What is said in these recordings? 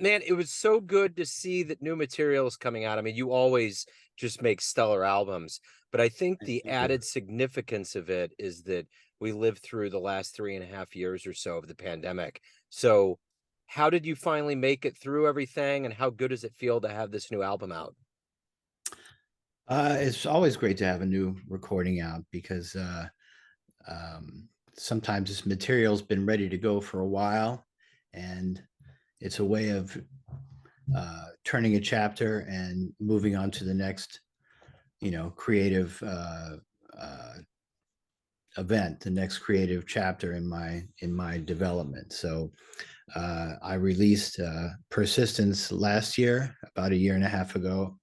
Man, it was so good to see that new material is coming out. I mean, you always just make stellar albums, but I think the Thank you. added significance of it is that we lived through the last 3.5 years or so of the pandemic. So, how did you finally make it through everything, and how good does it feel to have this new album out? It's always great to have a new recording out because sometimes this material's been ready to go for a while, and it's a way of turning a chapter and moving on to the next, creative uh, event, the next creative chapter in my development. So I released Persistence last year, about a year and a half ago,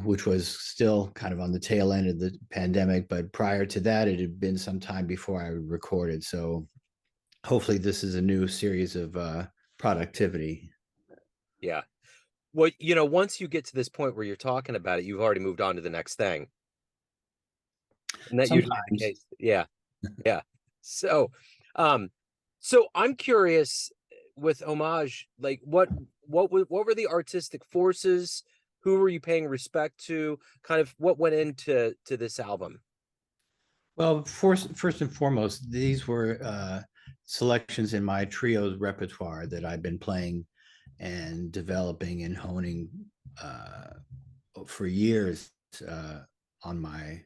which was still kind of on the tail end of the pandemic. But prior to that, it had been some time before I recorded. So hopefully, this is a new series of productivity. Yeah. Well, once you get to this point where you're talking about it, you've already moved on to the next thing. Isn't that usually the Sometimes, case? Yeah. Yeah. So, um, so I'm curious with Homage, like what were the artistic forces? Who were you paying respect to? Kind of what went into this album? well, first and foremost, these were selections in my trio's repertoire that I've been playing and developing and honing uh, for years uh, on my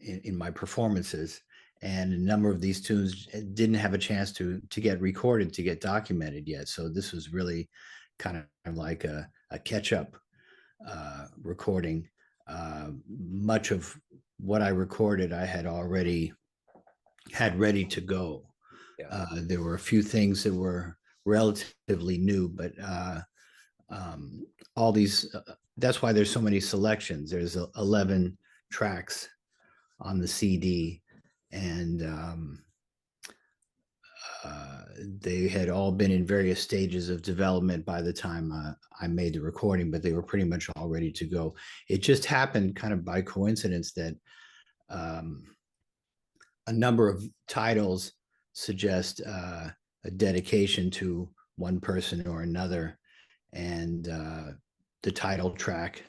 in my performances. And a number of these tunes didn't have a chance to get recorded, to get documented yet. So this was really kind of like a catch up recording. Much of what I recorded, I had already had ready to go. Yeah. There were a few things that were relatively new, but all these, that's why there's so many selections. There's 11 tracks on the CD, and they had all been in various stages of development by the time I made the recording, but they were pretty much all ready to go. It just happened kind of by coincidence that um, a number of titles suggest a dedication to one person or another, and the title track,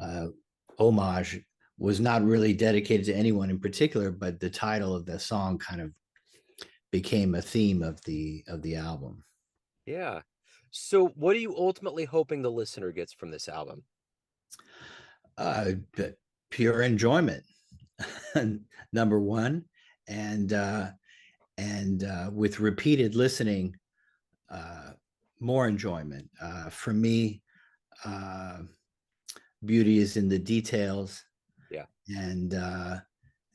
uh, Homage, was not really dedicated to anyone in particular, but the title of the song kind of became a theme of the album. Yeah. So what are you ultimately hoping the listener gets from this album? Uh, Pure enjoyment, number one, and with repeated listening, uh, more enjoyment. For me, uh, beauty is in the details, Yeah. and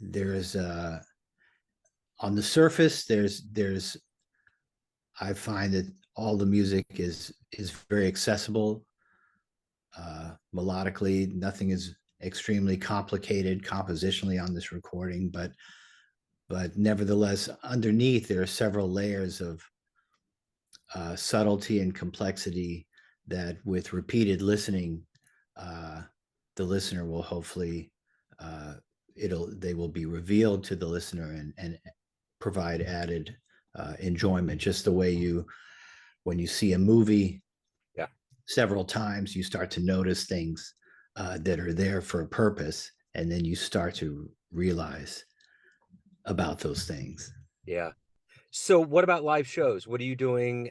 there's on the surface there's I find that all the music is very accessible melodically. Nothing is extremely complicated compositionally on this recording, but nevertheless, underneath there are several layers of subtlety and complexity that, with repeated listening, uh, the listener will hopefully they will be revealed to the listener and provide added enjoyment. Just the way you, when you see a movie Yeah. several times, you start to notice things that are there for a purpose, and then you start to realize about those things. Yeah. So what about live shows? What are you doing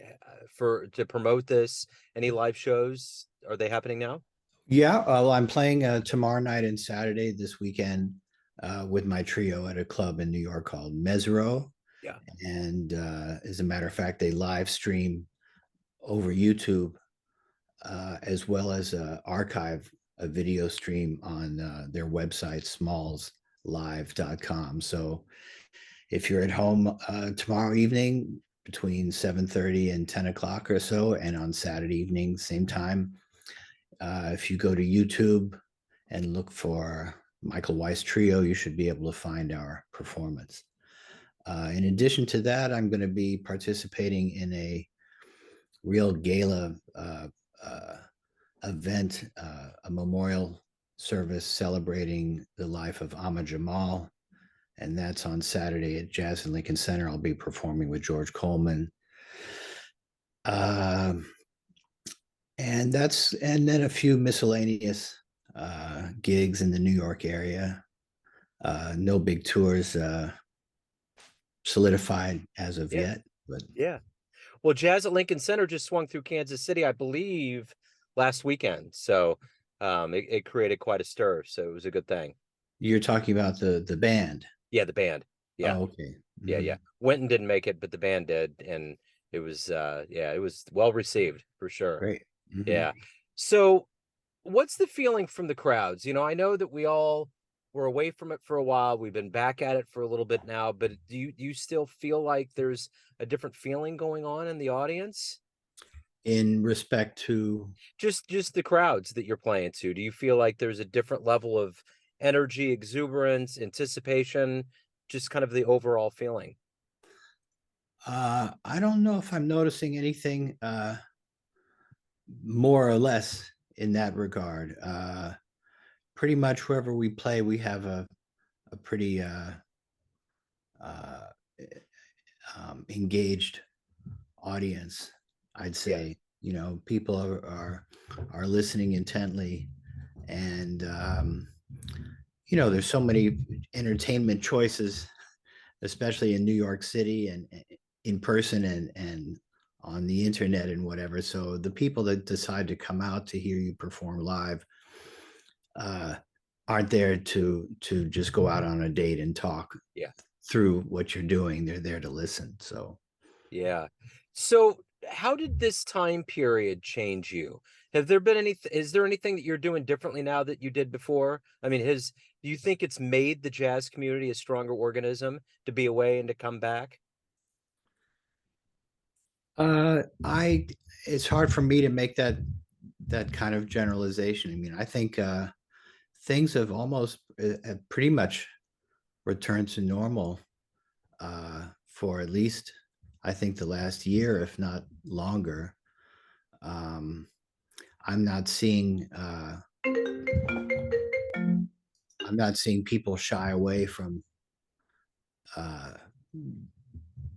for to promote this? Any live shows? Are they happening now? Yeah, well, I'm playing tomorrow night and Saturday this weekend with my trio at a club in New York called Mesro. Yeah. And as a matter of fact, they live stream over YouTube as well as archive a video stream on their website, smallslive.com. So if you're at home tomorrow evening between 7:30 and 10 o'clock or so, and on Saturday evening, same time, if you go to YouTube and look for Michael Weiss Trio, you should be able to find our performance. In addition to that, I'm going to be participating in a real gala uh, event, a memorial service celebrating the life of Ahmad Jamal, and that's on Saturday at Jazz in Lincoln Center. I'll be performing with George Coleman. Um, and then a few miscellaneous gigs in the New York area. No big tours solidified as of Yeah, yet, but yeah. Well, Jazz at Lincoln Center just swung through Kansas City, I believe, last weekend. So it created quite a stir. So it was a good thing. you're talking about the band. Yeah, the band. Yeah, Oh, okay. yeah, Mhm. yeah. Wynton didn't make it, but the band did, and it was yeah, it was well received for sure. Great. Mhm. Yeah. So what's the feeling from the crowds? I know that we all were away from it for a while. We've been back at it for a little bit now, but do you still feel like there's a different feeling going on in the audience? In respect to, Just the crowds that you're playing to. Do you feel like there's a different level of energy, exuberance, anticipation, just kind of the overall feeling? I don't know if I'm noticing anything more or less in that regard. Pretty much wherever we play, we have a pretty uh, engaged audience. I'd Yeah. say, people are listening intently, and there's so many entertainment choices, especially in New York City and in person and on the internet and whatever. So the people that decide to come out to hear you perform live uh, aren't there to just go out on a date and talk Yeah. through what you're doing. They're there to listen. So Yeah. So, how did this time period change you? Have there been any is there anything that you're doing differently now that you did before? I mean, do you think it's made the jazz community a stronger organism to be away and to come back? I it's hard for me to make that kind of generalization. I mean, I think things have almost have pretty much returned to normal for at least I think the last year, if not longer. Um, I'm not seeing I'm not seeing people shy away from uh,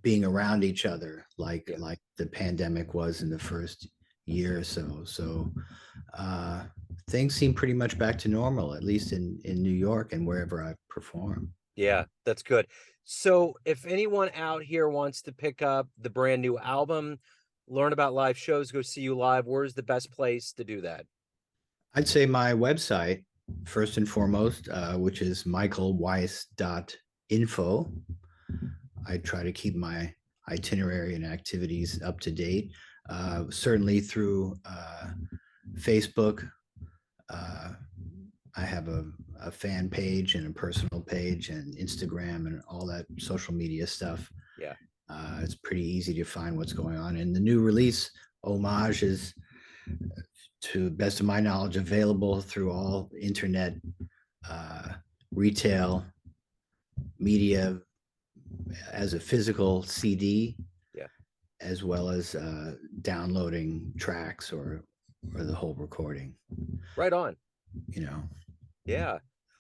being around each other Yeah. like the pandemic was in the first year or so. So uh, things seem pretty much back to normal, at least in New York and wherever I perform. Yeah, that's good. So, if anyone out here wants to pick up the brand new album, learn about live shows, go see you live, where's the best place to do that? I'd say my website, first and foremost, which is michaelweiss.info. I try to keep my itinerary and activities up to date, certainly through Facebook. Uh, I have a fan page and a personal page and Instagram and all that social media stuff. Yeah. It's pretty easy to find what's going on. And the new release, Homage, is, to the best of my knowledge, available through all internet uh, retail media as a physical CD, Yeah. as well as downloading tracks or the whole recording. Right on. You know, Yeah.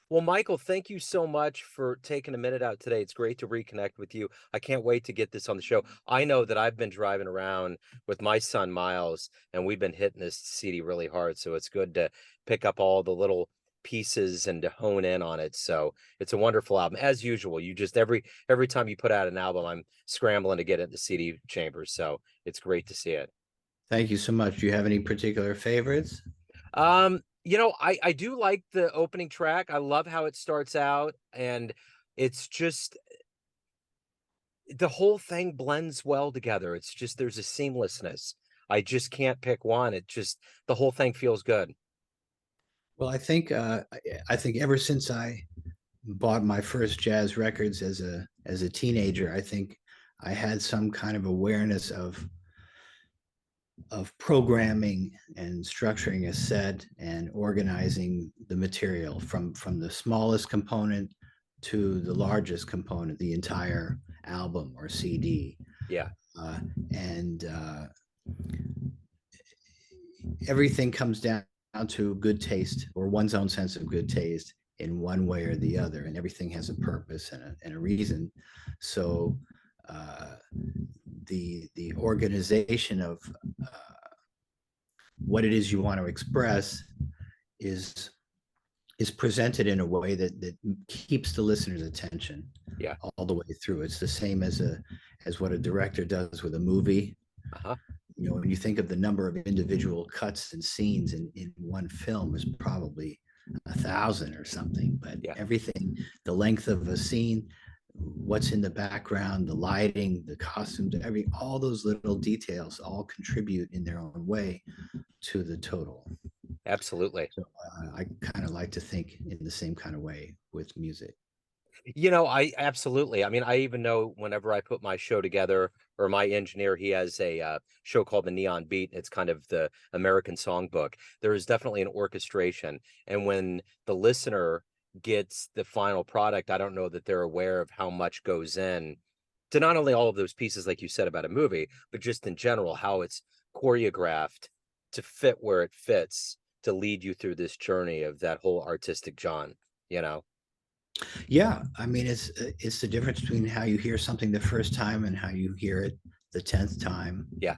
Well, Michael, thank you so much for taking a minute out today. It's great to reconnect with you. I can't wait to get this on the show. I know that I've been driving around with my son Miles, and we've been hitting this CD really hard. So it's good to pick up all the little pieces and to hone in on it. So it's a wonderful album. As usual, you just every time you put out an album, I'm scrambling to get it in the CD chambers. So it's great to see it. thank you so much. Do you have any particular favorites? I do like the opening track. I love how it starts out, and it's just the whole thing blends well together. It's just there's a seamlessness. I just can't pick one. It just the whole thing feels good. Well, I think ever since I bought my first jazz records as a teenager, I think I had some kind of awareness of programming and structuring a set and organizing the material from the smallest component to the largest component, the entire album or CD. Yeah. Uh, and Everything comes down to good taste or one's own sense of good taste in one way or the other, and everything has a purpose and a reason. So the organization of what it is you want to express is presented in a way that keeps the listener's attention all the way through. It's the same as what a director does with a movie. You know, when you think of the number of individual cuts and scenes in one film, is probably 1,000 or something, but everything, the length of a scene, what's in the background, the lighting, the costumes, all those little details all contribute in their own way to the total. Absolutely. So I kind of like to think in the same kind of way with music. You know, I absolutely. I mean, I even know whenever I put my show together, or my engineer, he has a show called the Neon Beat. It's kind of the American songbook. There is definitely an orchestration. And when the listener gets the final product, I don't know that they're aware of how much goes in to not only all of those pieces, like you said about a movie, but just in general, how it's choreographed to fit where it fits, to lead you through this journey of that whole artistic John, you know? Yeah, I mean, it's the difference between how you hear something the first time and how you hear it the 10th time. Yeah.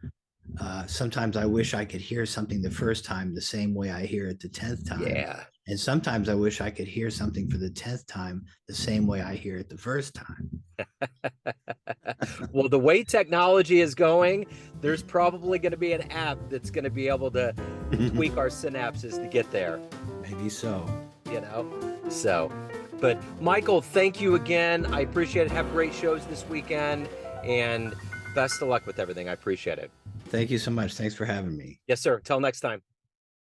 Sometimes I wish I could hear something the first time the same way I hear it the 10th time. Yeah. And sometimes I wish I could hear something for the 10th time the same way I hear it the first time. Well, the way technology is going, there's probably going to be an app that's going to be able to tweak our synapses to get there. Maybe so. You know? So, but Michael, thank you again. I appreciate it. Have great shows this weekend, and best of luck with everything. I appreciate it. Thank you so much. Thanks for having me. Yes, sir. Till next time.